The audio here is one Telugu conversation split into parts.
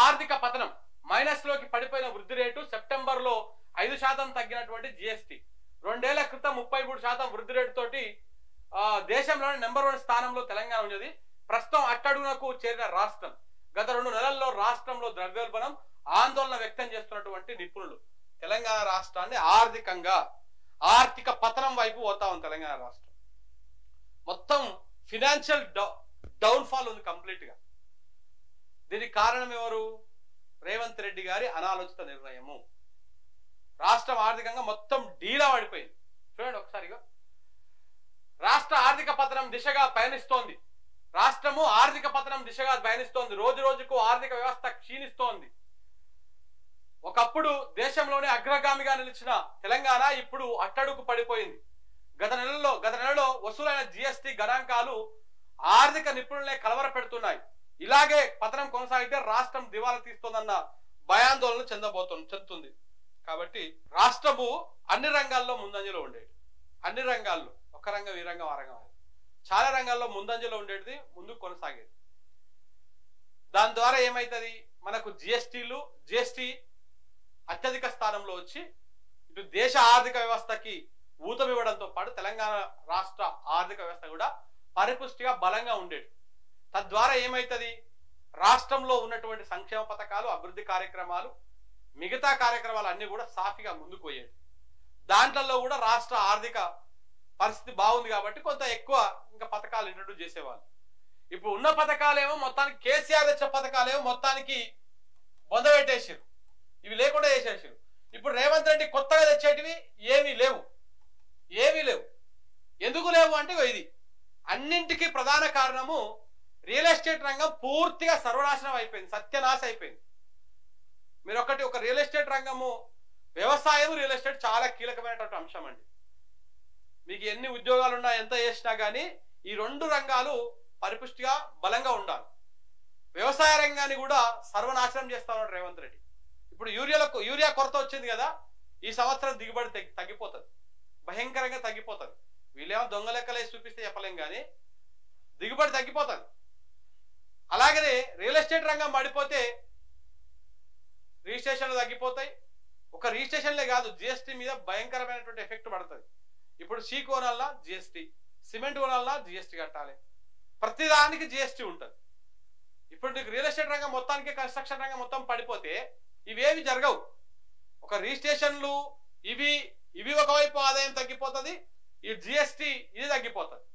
ఆర్థిక పతనం, మైనస్ లోకి పడిపోయిన వృద్ధి రేటు, సెప్టెంబర్ లో 5% తగ్గినటువంటి జిఎస్టి, 2 ఏళ్ల క్రితం 33% వృద్ధి రేటు తోటి దేశంలోని నెంబర్ 1 స్థానంలో తెలంగాణ ఉన్నది. ప్రస్తుతం అట్టడుగునకు చేరిన రాష్ట్రం. గత 2 నెలల్లో రాష్ట్రంలో ద్రవ్యోల్బణం ఆందోళన వ్యక్తం చేస్తున్నటువంటి నిపుణులు తెలంగాణ రాష్ట్రాన్ని ఆర్థిక పతనం వైపు పోతా ఉంది. తెలంగాణ రాష్ట్రం మొత్తం ఫినాన్షియల్ డౌన్ఫాల్ ఉంది కంప్లీట్ గా. దీనికి కారణం ఎవరు? రేవంత్ రెడ్డి గారి అనాలోచిత నిర్ణయము. రాష్ట్రం ఆర్థికంగా మొత్తం డీలా పడిపోయింది. చూడండి ఒకసారిగా, రాష్ట్ర ఆర్థిక పతనం దిశగా పయనిస్తోంది. రాష్ట్రము ఆర్థిక పతనం దిశగా పయనిస్తోంది. రోజు రోజుకు ఆర్థిక వ్యవస్థ క్షీణిస్తోంది. ఒకప్పుడు దేశంలోనే అగ్రగామిగా నిలిచిన తెలంగాణ ఇప్పుడు అట్టడుగు పడిపోయింది. గత నెలలో వసూలైన జిఎస్టి గణాంకాలు ఆర్థిక నిపుణులనే కలవర పెడుతున్నాయి. ఇలాగే పతనం కొనసాగితే రాష్ట్రం దివాలా తీస్తోందన్న భయాందోళన చెందుతుంది. కాబట్టి రాష్ట్రము అన్ని రంగాల్లో ముందంజలో ఉండేది. అన్ని రంగాల్లో, ఒక రంగం ఈ రంగం ఆ రంగం, చాలా రంగాల్లో ముందంజలో ఉండేది, ముందుకు కొనసాగేది. దాని ద్వారా ఏమైతుంది, మనకు జిఎస్టి అత్యధిక స్థానంలో వచ్చి ఇటు దేశ ఆర్థిక వ్యవస్థకి ఊతమివ్వడంతో పాటు తెలంగాణ రాష్ట్ర ఆర్థిక వ్యవస్థ కూడా పరిపుష్టిగా బలంగా ఉండేది. తద్వారా ఏమైతుంది, రాష్ట్రంలో ఉన్నటువంటి సంక్షేమ పథకాలు, అభివృద్ధి కార్యక్రమాలు, మిగతా కార్యక్రమాలు అన్ని కూడా సాఫీగా ముందుకు పోయేది. దాంట్లో కూడా రాష్ట్ర ఆర్థిక పరిస్థితి బాగుంది కాబట్టి కొంత ఎక్కువ ఇంకా పథకాలు ఇంట్రడ్యూస్ చేసేవాళ్ళు. ఇప్పుడు ఉన్న పథకాలేమో మొత్తానికి కేసీఆర్ తెచ్చే పథకాలేమో మొత్తానికి బొందబెట్టేసారు, ఇవి లేకుండా చేసేసారు. ఇప్పుడు రేవంత్ రెడ్డి కొత్తగా తెచ్చేటివి ఏమీ లేవు. ఎందుకు లేవు అంటే ఇది అన్నింటికీ ప్రధాన కారణము రియల్ ఎస్టేట్ రంగం పూర్తిగా సర్వనాశనం అయిపోయింది, సత్యనాశ అయిపోయింది. మీరు ఒక రియల్ ఎస్టేట్ రంగము, వ్యవసాయం, రియల్ ఎస్టేట్ చాలా కీలకమైనటువంటి అంశం అండి. మీకు ఎన్ని ఉద్యోగాలు ఉన్నా, ఎంత చేసినా కానీ ఈ 2 రంగాలు పరిపుష్టిగా బలంగా ఉండాలి. వ్యవసాయ రంగాన్ని కూడా సర్వనాశనం చేస్తా ఉన్నాడు రేవంత్ రెడ్డి. ఇప్పుడు యూరియా కొరత వచ్చింది కదా, ఈ సంవత్సరం దిగుబడి తగ్గిపోతుంది, భయంకరంగా తగ్గిపోతుంది. వీళ్ళేమో దొంగ లెక్కలేసి చూపిస్తే చెప్పలేం కానీ దిగుబడి తగ్గిపోతుంది. అలాగనే రియల్ ఎస్టేట్ రంగం పడిపోతే రిజిస్ట్రేషన్లు తగ్గిపోతాయి. ఒక రిజిస్ట్రేషన్లే కాదు, జిఎస్టీ మీద భయంకరమైనటువంటి ఎఫెక్ట్ పడుతుంది. ఇప్పుడు సీ కొనాలన్నా జిఎస్టీ, సిమెంట్ కొనాలన్నా జిఎస్టీ కట్టాలి, ప్రతిదానికి జిఎస్టీ ఉంటుంది. ఇప్పుడు నీకు రియల్ ఎస్టేట్ రంగం మొత్తానికి, కన్స్ట్రక్షన్ రంగం మొత్తం పడిపోతే ఇవేవి జరగవు. ఒక రిజిస్ట్రేషన్లు ఇవి ఒకవైపు ఆదాయం తగ్గిపోతుంది, ఈ జిఎస్టీ ఇది తగ్గిపోతుంది.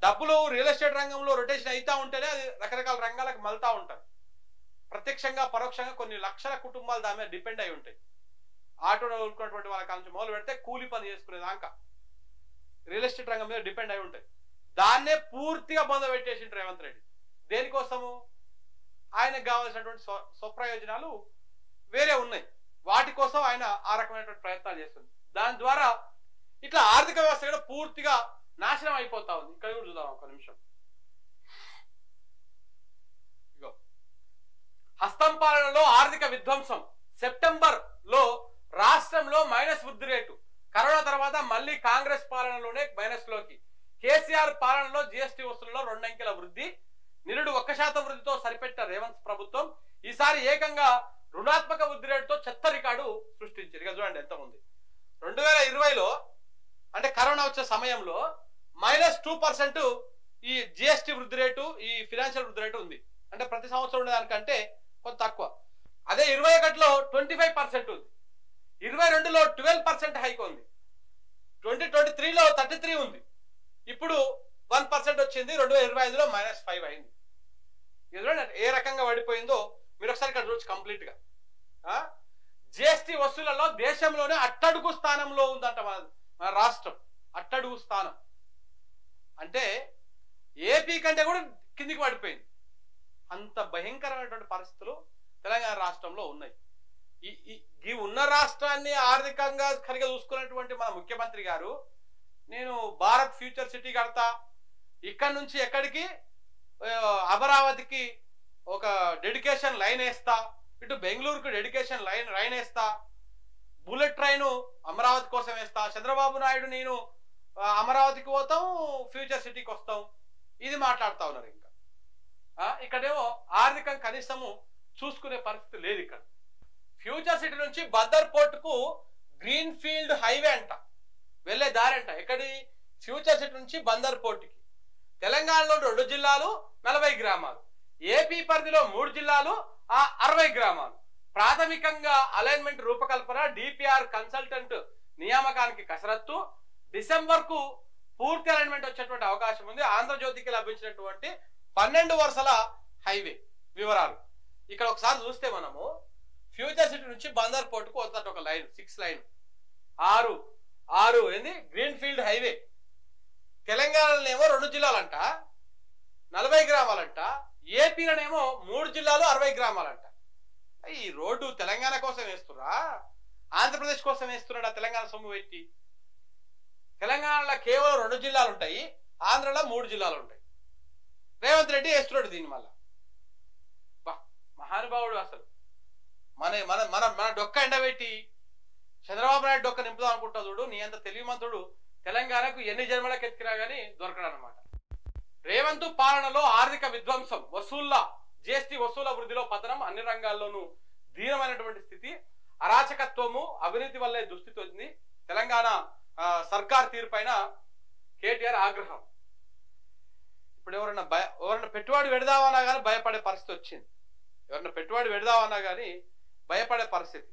డబ్బులు రియల్ ఎస్టేట్ రంగంలో రొటేషన్ అవుతా ఉంటేనే అది రకరకాల రంగాలకు మలుతా ఉంటారు. ప్రత్యక్షంగా పరోక్షంగా కొన్ని లక్షల కుటుంబాలు దాని మీద డిపెండ్ అయి ఉంటాయి. ఆటోలో ఉరుకున్నటువంటి వాళ్ళ నుంచి మొదలు పెడితే కూలి పని చేసుకునేదాకా రియల్ ఎస్టేట్ రంగం మీద డిపెండ్ అయి ఉంటాయి. దాన్నే పూర్తిగా బొందబెట్టేసిండు రేవంత్ రెడ్డి. దేనికోసము? ఆయనకు కావాల్సినటువంటి స్వప్రయోజనాలు వేరే ఉన్నాయి, వాటి కోసం ఆయన ఆ రకమైనటువంటి ప్రయత్నాలు చేస్తుంది. దాని ద్వారా ఇట్లా ఆర్థిక వ్యవస్థ కూడా పూర్తిగా నాశనం అయిపోతా ఉంది. ఇక్కడ కూడా చూద్దాం ఒక నిమిషం. ఇగో, హస్తం పాలనలో ఆర్థిక విధ్వంసం. సెప్టెంబర్ లో రాష్ట్రంలో మైనస్ వృద్ధి రేటు. కరోనా తర్వాత మళ్ళీ కాంగ్రెస్ పాలనలోనే మైనస్ లోకి. కేసీఆర్ పాలనలో జిఎస్టీ వసూళ్లలో 2 అంకెల వృద్ధి. నిరుడు 1% వృద్ధితో సరిపెట్టిన రేవంత్ ప్రభుత్వం ఈసారి ఏకంగా రుణాత్మక వృద్ధి రేటుతో చెత్త రికార్డు సృష్టించారు. ఇక చూడండి ఎంత ఉంది. 2020లో అంటే కరోనా వచ్చే సమయంలో -2% ఈ జిఎస్టీ వృద్ధి రేటు, ఈ ఫినాన్షియల్ వృద్ధి రేటు ఉంది. అంటే ప్రతి సంవత్సరం ఉండేదానికంటే కొంత తక్కువ. అదే 21లో 25% ఉంది, 22లో 12% హైక్ ఉంది, 2023లో 33 ఉంది, ఇప్పుడు 1% వచ్చింది. 2025లో -5 అయింది. ఏ రకంగా పడిపోయిందో మీరు ఒకసారి ఇక్కడ చూడొచ్చు కంప్లీట్ గా. జిఎస్టీ వసూళ్లలో దేశంలోనే అట్టడుగు స్థానంలో ఉందంట మన రాష్ట్రం. అట్టడుగు స్థానం అంటే ఏపీ కంటే కూడా కిందికి పడిపోయింది. అంత భయంకరమైనటువంటి పరిస్థితులు తెలంగాణ రాష్ట్రంలో ఉన్నాయి. ఈ ఉన్న రాష్ట్రాన్ని ఆర్థికంగా సరిగా చూసుకున్నటువంటి మన ముఖ్యమంత్రి గారు, నేను భారత్ ఫ్యూచర్ సిటీ కడతా, ఇక్కడ నుంచి ఎక్కడికి అమరావతికి ఒక డెడికేషన్ లైన్ వేస్తా, ఇటు బెంగళూరుకు డెడికేషన్ లైన్ వేస్తా, బుల్లెట్ ట్రైన్ అమరావతి కోసం వేస్తా, చంద్రబాబు నాయుడు నేను అమరావతికి పోతాం, ఫ్యూచర్ సిటీకి వస్తాం, ఇది మాట్లాడుతా ఉన్నారు. ఇంకా ఇక్కడేమో ఆర్థికం కనీసము చూసుకునే పరిస్థితి లేదు ఇక్కడ. ఫ్యూచర్ సిటీ నుంచి బద్దర్ పోర్టుకు గ్రీన్ ఫీల్డ్ హైవే అంట, వెళ్ళే దారి అంట. ఎక్కడి? ఫ్యూచర్ సిటీ నుంచి బందర్ పోర్టుకి. తెలంగాణలో 2 జిల్లాలు 40 గ్రామాలు, ఏపీ పరిధిలో 3 జిల్లాలు 60 గ్రామాలు. ప్రాథమికంగా అలైన్మెంట్ రూపకల్పన, డిపిఆర్ కన్సల్టెంట్ నియామకానికి కసరత్తు. డిసెంబర్ కు పూర్తి అలైన్మెంట్ వచ్చేటువంటి అవకాశం ఉంది. ఆంధ్రజ్యోతికి లభించినటువంటి 12 వరుసల హైవే వివరాలు ఇక్కడ ఒకసారి చూస్తే మనము ఫ్యూచర్ సిటీ నుంచి బందర్ పోర్టుకు వస్తున్నట్టు ఒక లైన్ 6 లైన్ 6 ఏంది గ్రీన్ ఫీల్డ్ హైవే. తెలంగాణలోనేమో 2 జిల్లాలంట 40 గ్రామాలంట, ఏపీలోనేమో 3 జిల్లాలు 60 గ్రామాలంట. ఈ రోడ్డు తెలంగాణ కోసం వేస్తురా, ఆంధ్రప్రదేశ్ కోసం వేస్తున్నాడా? తెలంగాణ సొమ్ము పెట్టి. తెలంగాణలో కేవలం 2 జిల్లాలు ఉంటాయి, ఆంధ్రలో 3 జిల్లాలు ఉంటాయి. రేవంత్ రెడ్డి వేస్తున్నాడు దీన్ని. మళ్ళా మహానుభావుడు అసలు. మన మన మన మన డొక్క ఎండబెట్టి చంద్రబాబు నాయుడు డొక్క నింపుదాం అనుకుంటా చూడు. నీ అంత తెలివిమంతుడు తెలంగాణకు ఎన్ని జన్మలకు ఎత్తికినా గానీ దొరకడనమాట. రేవంత్ పాలనలో ఆర్థిక విధ్వంసం, జిఎస్టీ వసూల వృద్ధిలో పతనం, అన్ని రంగాల్లోనూ దీనమైనటువంటి స్థితి, అరాచకత్వము, అవినీతి వల్లే దుస్థితి వచ్చింది. తెలంగాణ సర్కార్ తీరు పైన కేటీఆర్ ఆగ్రహం. ఇప్పుడు ఎవరన్నా పెట్టుబడి పెడదామన్నా కానీ భయపడే పరిస్థితి వచ్చింది. ఎవరన్నా పెట్టుబడి పెడదామన్నా కానీ భయపడే పరిస్థితి.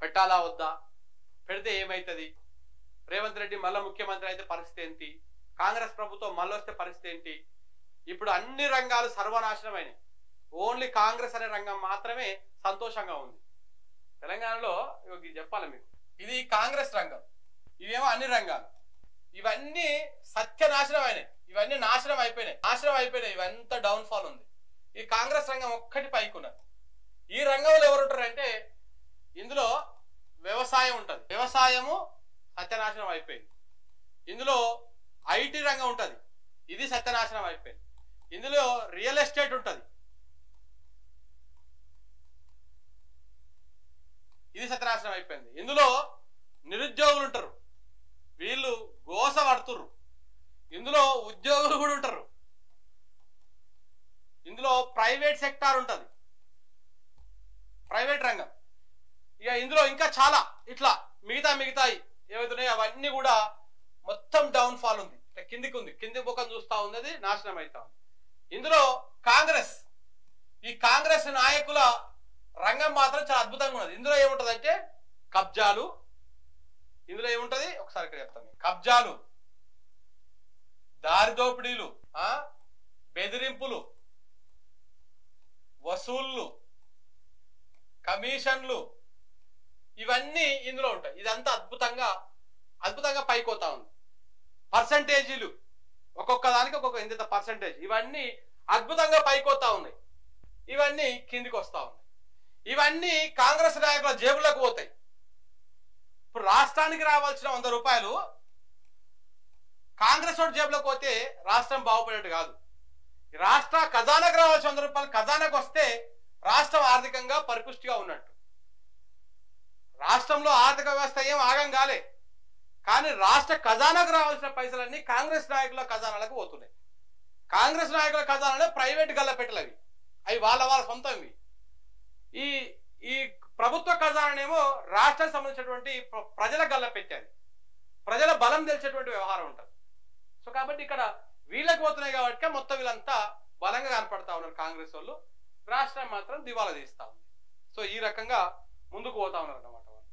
పెట్టాలా వద్దా, పెడితే ఏమైతుంది, రేవంత్ రెడ్డి మళ్ళీ ముఖ్యమంత్రి అయితే పరిస్థితి ఏంటి, కాంగ్రెస్ ప్రభుత్వం మళ్ళీ వస్తే పరిస్థితి ఏంటి. ఇప్పుడు అన్ని రంగాలు సర్వనాశనమైనవి. ఓన్లీ కాంగ్రెస్ అనే రంగం మాత్రమే సంతోషంగా ఉంది తెలంగాణలో. ఇది చెప్పాలి మీకు, ఇది కాంగ్రెస్ రంగం, ఇవేమో అన్ని రంగాలు. ఇవన్నీ సత్యనాశనం అయినాయి, ఇవన్నీ నాశనం అయిపోయినాయి. ఇవంతా డౌన్ ఫాల్ ఉంది. ఈ కాంగ్రెస్ రంగం ఒక్కటి పైకున్నది. ఈ రంగంలో ఎవరు ఉంటారంటే ఇందులో వ్యవసాయం ఉంటుంది, వ్యవసాయము సత్యనాశనం అయిపోయింది. ఇందులో ఐటీ రంగం ఉంటుంది, ఇది సత్యనాశనం అయిపోయింది. ఇందులో రియల్ ఎస్టేట్ ఉంటుంది, ఇది సత్యనాశనం అయిపోయింది. ఇందులో నిరుద్యోగులు ఉంటారు, వీళ్ళు గోస పడుతుర్రు. ఇందులో ఉద్యోగులు కూడా ఉంటారు. ఇందులో ప్రైవేట్ సెక్టార్ ఉంటుంది, ప్రైవేట్ రంగం. ఇక ఇందులో ఇంకా చాలా ఇట్లా మిగతాయి ఏవైతున్నాయో అవన్నీ కూడా మొత్తం డౌన్ ఫాల్ ఉంది, కిందికి ఉంది, కింది ముఖం చూస్తా ఉంది, అది నాశనం అవుతా ఉంది. ఇందులో కాంగ్రెస్, ఈ కాంగ్రెస్ నాయకుల రంగం మాత్రం చాలా అద్భుతంగా ఉన్నది. ఇందులో ఏముంటది అంటే కబ్జాలు. ఇందులో ఏముంటది ఒకసారి ఇక్కడ చెప్తాను. కబ్జాలు, దారి దోపిడీలు, బెదిరింపులు, వసూళ్లు, కమిషన్లు, ఇవన్నీ ఇందులో ఉంటాయి. ఇదంతా అద్భుతంగా పైకోతా ఉంది. పర్సంటేజీలు, ఒక్కొక్క దానికి ఒక్కొక్క ఇంత పర్సంటేజ్, ఇవన్నీ అద్భుతంగా పైకోతా ఉన్నాయి. ఇవన్నీ కిందికి వస్తా ఉన్నాయి. ఇవన్నీ కాంగ్రెస్ నాయకుల జేబులకు పోతాయి. ఇప్పుడు రాష్ట్రానికి రావాల్సిన 100 రూపాయలు కాంగ్రెస్ వాడి జేబులోకి పోతే రాష్ట్రం బాగుపడేట్టు కాదు. రాష్ట్ర ఖజానాకు రావాల్సిన 100 రూపాయలు ఖజానాకు వస్తే రాష్ట్రం ఆర్థికంగా పరిపుష్టిగా ఉన్నట్టు. రాష్ట్రంలో ఆర్థిక వ్యవస్థ ఏం ఆగం కాలే, కానీ రాష్ట్ర ఖజానాకు రావాల్సిన పైసలన్నీ కాంగ్రెస్ నాయకుల ఖజానాలకు పోతున్నాయి. కాంగ్రెస్ నాయకుల ఖజానాలో ప్రైవేట్ గల్లపెట్టలవి, అవి వాళ్ళ సొంతంవి. ఈ ప్రభుత్వ ఖజానానేమో రాష్ట్రానికి సంబంధించినటువంటి ప్రజల గల్ల పెట్టేది, ప్రజల బలం తెలిసేటువంటి వ్యవహారం ఉంటుంది. సో కాబట్టి ఇక్కడ వీళ్ళకి పోతున్నాయి కాబట్టి మొత్తం వీళ్ళంతా బలంగా కనపడతా ఉన్నారు కాంగ్రెస్ వాళ్ళు. రాష్ట్రం మాత్రం దివాలా తీస్తా ఉంది. సో ఈ రకంగా ముందుకు పోతా ఉన్నారు అన్నమాట.